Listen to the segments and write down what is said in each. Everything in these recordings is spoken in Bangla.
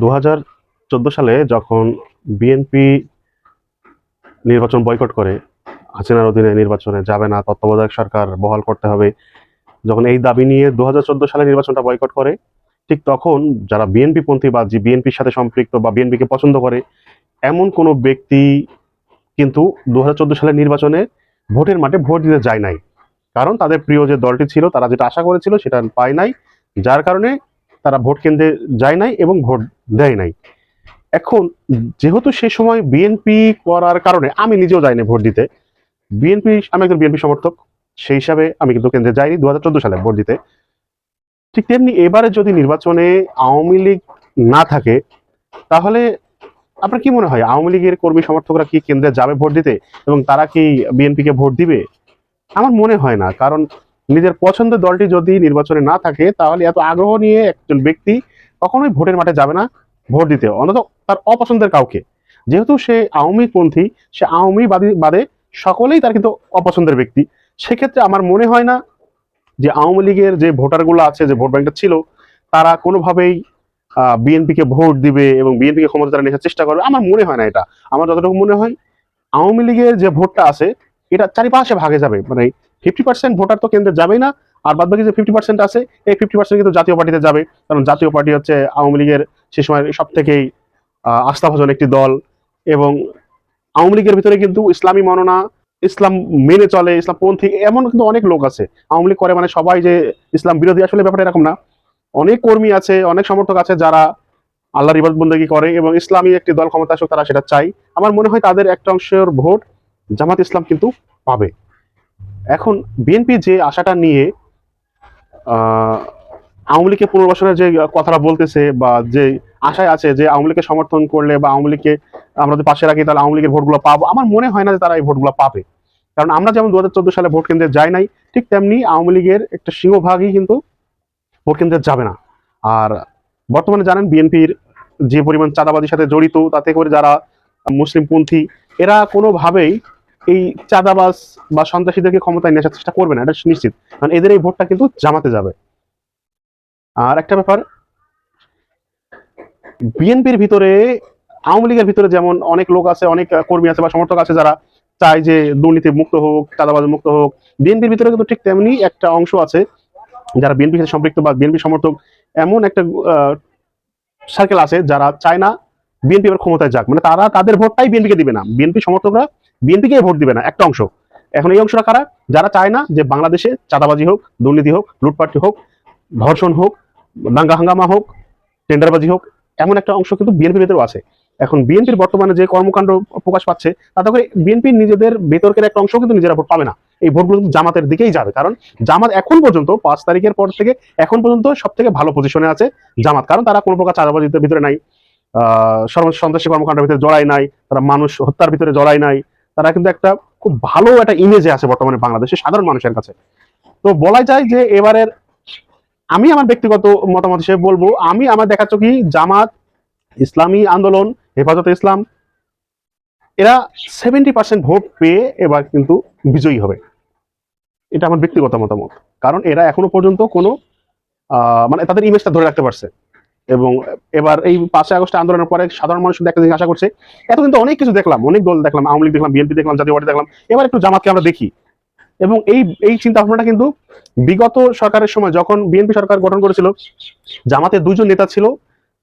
2014 সালে যখন বিএনপি নির্বাচন বয়কট করে, হাসিনার অধীনে নির্বাচনে যাবে না, তত্ত্বাবধায়ক সরকার বহাল করতে হবে, যখন এই দাবি নিয়ে 2014 সালে নির্বাচনটা বয়কট করে, ঠিক তখন যারা বিএনপি পন্থী বা যে বিএনপির সাথে সম্পৃক্ত বা বিএনপিকে পছন্দ করে এমন কোনো ব্যক্তি কিন্তু 2014 সালের নির্বাচনে ভোটের মাঠে ভোট দিতে যায় নাই। কারণ তাদের প্রিয় যে দলটি ছিল তারা যেটা আশা করেছিল সেটা পায় নাই, যার কারণে তারা ভোট কেন্দ্রে যায় নাই এবং ভোট দেয় নাই। এখন যেহেতু সে সময় বিএনপি করার কারণে আমি নিজেও যাইনি ভোট দিতে। আমি একজন বিএনপি সমর্থক, সেই হিসাবে আমি কিন্তু কেন্দ্রে যাইনি 2014 সালে ভোট দিতে। ঠিক তেমনি এবারে যদি নির্বাচনে আওয়ামী লীগ না থাকে, তাহলে আপনার কি মনে হয় আওয়ামী লীগের কর্মী সমর্থকরা কি কেন্দ্রে যাবে ভোট দিতে এবং তারা কি বিএনপিকে ভোট দিবে? আমার মনে হয় না। কারণ নিজের পছন্দের দলটি যদি নির্বাচনে না থাকে, তাহলে এত আগ্রহ নিয়ে একজন ব্যক্তি কখনোই ভোটের মাঠে যাবে না ভোট দিতে, অন্তত তার অপছন্দের কাউকে। যেহেতু সে আওয়ামী পন্থী, সে আওয়ামী বাদে সকলেই তার কিন্তু অপছন্দের ব্যক্তি। সেক্ষেত্রে আমার মনে হয় না যে আওয়ামী লীগের যে ভোটারগুলো আছে, যে ভোট ব্যাংকটা ছিল, তারা কোনোভাবেই বিএনপিকে ভোট দিবে এবং বিএনপিকে ক্ষমতা তারা নেওয়ার চেষ্টা করবে। আমার মনে হয় না এটা। আমার যতটুকু মনে হয় আওয়ামী লীগের যে ভোটটা আছে এটা চারিপাশে ভাগে যাবে, মানে 50% ভোটার তো কেন্দ্রে যাবেই না, আর বাদ বাকি যে 50% আছে এই 50% কিন্তু জাতীয় পার্টিতে যাবে। কারণ জাতীয় পার্টি হচ্ছে আওয়ামী লীগের সে সময় সব থেকেই আস্থাভাজন একটি দল। এবং আওয়ামী লীগের ভিতরে কিন্তু ইসলামী মননা, ইসলাম মেনে চলে, ইসলামপন্থী এমন কিন্তু অনেক লোক আছে। আওয়ামী লীগ করে মানে সবাই যে ইসলাম বিরোধী, আসলে ব্যাপারটা এরকম না। অনেক কর্মী আছে, অনেক সমর্থক আছে যারা আল্লাহর ইবাদত বন্দেগী করে এবং ইসলামী একটি দল ক্ষমতা আসুক তারা সেটা চাই। আমার মনে হয় তাদের একটা অংশের ভোট জামাত ইসলাম কিন্তু পাবে। এখন বিএনপি যে আশাটা নিয়ে আওয়ামী লীগকে পুনর্বাসনের যে কথাটা বলতেছে বা যে আশায় আছে যে আওয়ামী লীগকে সমর্থন করলে বা আওয়ামী লীগকে আমরা যদি পাশে রাখি তাহলে আওয়ামী লীগের ভোটগুলো পাবো, আমার মনে হয় না যে তারা এই ভোটগুলো পাবে। কারণ আমরা যেমন 2014 সালে ভোট কেন্দ্রে যাই নাই, ঠিক তেমনি আওয়ামী লীগের একটা সিংহভাগই কিন্তু ভোট কেন্দ্রে যাবে না। আর বর্তমানে জানেন বিএনপির যে পরিমাণ চাঁদাবাজির সাথে জড়িত, তাতে করে যারা মুসলিমপন্থী এরা কোনোভাবেই এই চাঁদাবাজ বা সন্ত্রাসীদেরকে ক্ষমতায় নিয়ে আসার চেষ্টা করবে না, এটা নিশ্চিত। কারণ এদের এই ভোটটা কিন্তু জামাতে যাবে। আর একটা ব্যাপার, বিএনপির ভিতরে আওয়ামী লীগের ভিতরে যেমন অনেক লোক আছে, অনেক কর্মী আছে বা সমর্থক আছে যারা চায় যে দুর্নীতি মুক্ত হোক, চাঁদাবাজ মুক্ত হোক, বিএনপির ভিতরে কিন্তু ঠিক তেমনি একটা অংশ আছে যারা বিএনপির সাথে সম্পৃক্ত বা বিএনপি সমর্থক। এমন একটা সার্কেল আছে যারা চায় না বিএনপি এবার ক্ষমতায় যাক, মানে তারা তাদের ভোটটাই বিএনপিকে দিবে না, বিএনপি সমর্থকরা বিএনপিকে ভোট দিবে না, একটা অংশ। এখন এই অংশটা কারা? যারা চায় না যে বাংলাদেশে চাঁদাবাজি হোক, দুর্নীতি হোক, লুটপাট হোক, ধর্ষণ হোক, দাঙ্গা হাঙ্গামা হোক, টেন্ডারবাজি হোক, এমন একটা অংশ কিন্তু বিএনপির ভেতরেও আছে। এখন বিএনপির বর্তমানে যে কর্মকাণ্ড প্রকাশ পাচ্ছে তাতে করে বিএনপির নিজেদের ভেতরকের একটা অংশ কিন্তু নিজেরা ভোট পাবে না। এই ভোটগুলো কিন্তু জামাতের দিকেই যাবে। কারণ জামাত এখন পর্যন্ত 5 তারিখের পর থেকে এখন পর্যন্ত সব থেকে ভালো পজিশনে আছে জামাত। কারণ তারা কোনো প্রকার চাঁদাবাজির ভিতরে নাই, সন্ত্রাসী কর্মকাণ্ডের ভিতরে জড়াই নাই, তারা মানুষ হত্যার ভিতরে জড়াই নাই। তারা কিন্তু একটা খুব ভালো একটা ইমেজে আছে বর্তমানে বাংলাদেশের সাধারণ মানুষের কাছে। তো বলা যায় যে এবারের, আমি আমার ব্যক্তিগত মতামত হিসেবে বলবো, আমি আমার দেখা চোখে জামাত, ইসলামী আন্দোলন, হেফাজতে ইসলাম এরা 70% ভোট পেয়ে এবার কিন্তু বিজয়ী হবে। এটা আমার ব্যক্তিগত মতামত। কারণ এরা এখনো পর্যন্ত কোনো মানে তাদের ইমেজটা ধরে রাখতে পারছে। এবং এবার এই 5ই আগস্ট আন্দোলনের পরে সাধারণ মানুষ একটা জিনিস আশা করছে, এতদিন তো অনেক কিছু দেখলাম, অনেক দল দেখলাম, আওয়ামী লীগ দেখলাম, বিএনপি দেখলাম, জাতীয় পার্টি দেখলাম, এবার একটু জামাতকে আমরা দেখি। এবং এই এই চিন্তা ভাবনাটা কিন্তু বিগত সরকারের সময় যখন বিএনপি সরকার গঠন করেছিল, জামাতের 2জন নেতা ছিল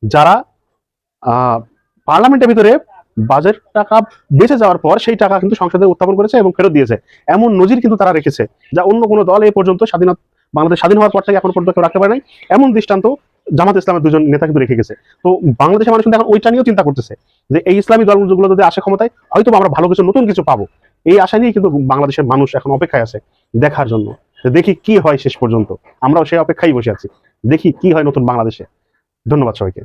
যারা পার্লামেন্টের ভিতরে বাজেট টাকা বেঁচে যাওয়ার পর সেই টাকা কিন্তু সংসদে উত্থাপন করেছে এবং ফেরত দিয়েছে। এমন নজির কিন্তু তারা রেখেছে, যা অন্য কোনো দল এই পর্যন্ত বাংলাদেশ স্বাধীন হওয়ার পর থেকে এখন পর্যন্ত কেউ রাখতে পারে নাই। এমন দৃষ্টান্ত জামাত ইসলামের 2জন নেতা কিন্তু রেখে গেছে। তো বাংলাদেশের মানুষ কিন্তু এখন ওইটা নিয়েও চিন্তা করতেছে যে এই ইসলামী দলগুলো যদি আসে ক্ষমতায়, হয়তো আমরা ভালো কিছু, নতুন কিছু পাবো। এই আশা নিয়ে কিন্তু বাংলাদেশের মানুষ এখন অপেক্ষায় আছে দেখার জন্য, দেখি কি হয় শেষ পর্যন্ত। আমরাও সেই অপেক্ষায় বসে আছি, দেখি কি হয় নতুন বাংলাদেশে। ধন্যবাদ সবাইকে।